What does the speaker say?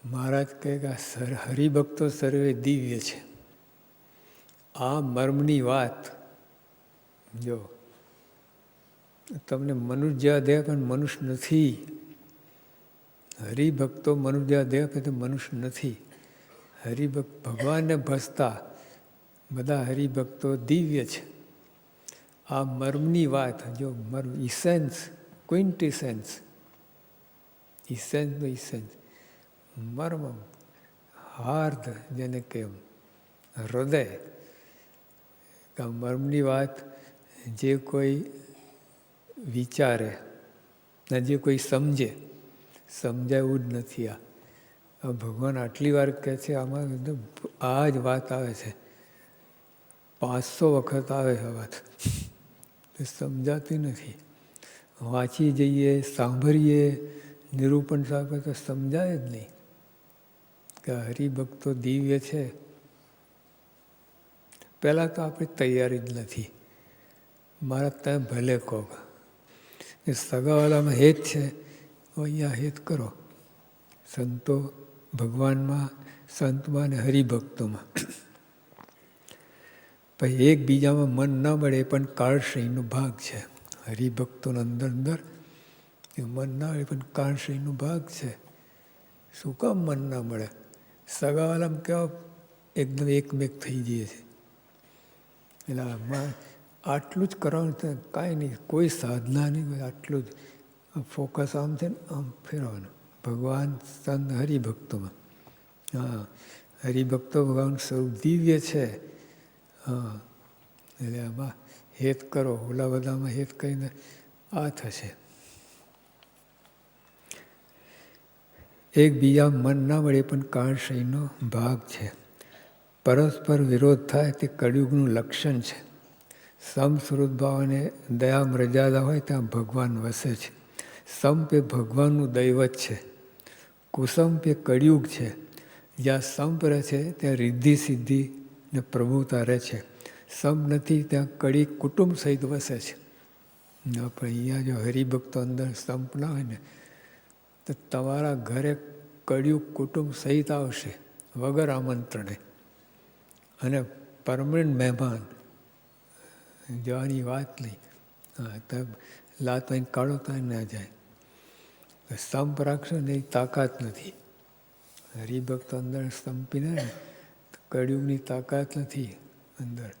મહારાજ કહે કે હરિભક્તો સર્વે દિવ્ય છે. આ મર્મની વાત જો તમને મનુષ્ય દેહ પણ મનુષ્ય નથી. હરિભક્તો મનુષ્ય દેહ પણ મનુષ્ય નથી. હરિભક્ત ભગવાનને ભજતા બધા હરિભક્તો દિવ્ય છે. આ મર્મની વાત જો મર્મ ઇસેન્સ, ક્વિન્ટિસેન્સ, ઇસેન્સનો ઇસેન્સ, મર્મ, હાર્દ જેને કેમ હૃદય. આ મર્મની વાત જે કોઈ વિચારે ને જે કોઈ સમજે, સમજાયું જ નથી. આ ભગવાન આટલી વાર કહે છે, આમાં આ જ વાત આવે છે. 500 વખત આવે છે વાત, એ સમજાતી નથી. વાંચી જઈએ, સાંભળીએ, નિરૂપણ સાથે તો સમજાય જ નહીં કે હરિભક્તો દિવ્ય છે. પહેલાં તો આપણી તૈયારી જ નથી. મારા તમે ભલે કહો એ સગાવાલામાં હેત છે, અહીંયા હેત કરો. સંતો ભગવાનમાં, સંતમાં અને હરિભક્તોમાં. પછી એકબીજામાં મન ન મળે એ પણ કાળશ્રેણીનો ભાગ છે. હરિભક્તોના અંદર એ મન ના મળે પણ કાળશ્રેણીનો ભાગ છે. શું કામ મન ના મળે? સગાવાલામાં કેવા એકદમ એકમેક થઈ જઈએ છે. એટલે આટલું જ કરવાનું છે, કાંઈ નહીં, કોઈ સાધના નહીં, આટલું જ ફોકસ આમ છે ને આમ ફેરવાનું. ભગવાન સંત હરિભક્તોમાં. હા, હરિભક્તો ભગવાન સ્વરૂપ દિવ્ય છે. હા, એટલે આમાં હેત કરો, ઓલા બધામાં હેત કરીને આ થશે. એકબીજા મન ના મળે પણ કાળશ્રેણીનો ભાગ છે. પરસ્પર વિરોધ થાય તે કળિયુગનું લક્ષણ છે. સમસ્વરૂપ ભાવ અને દયા મર્યાદા હોય ત્યાં ભગવાન વસે છે. સંપ એ ભગવાનનું દૈવત છે. કુસંપ એ કળિયુગ છે. જ્યાં સંપ રહે છે ત્યાં રિદ્ધિ સિદ્ધિ ને પ્રભુતા રહે છે. સંપ નથી ત્યાં કળી કુટુંબ સહિત વસે છે. પણ અહીંયા જો હરિભક્તો અંદર સંપ ના હોય ને તો તમારા ઘરે કળિયુગ કુટુંબ સહિત આવશે વગર આમંત્રણે. અને પરમનન્ટ મહેમાન જવાની વાત નહીં. હા, તો લાત અહીં કાઢો તો ના જાય. સંપ રાખશો ને એ તાકાત નથી. હરિભક્તો અંદર સંપીને તો કળિયુગની તાકાત નથી અંદર.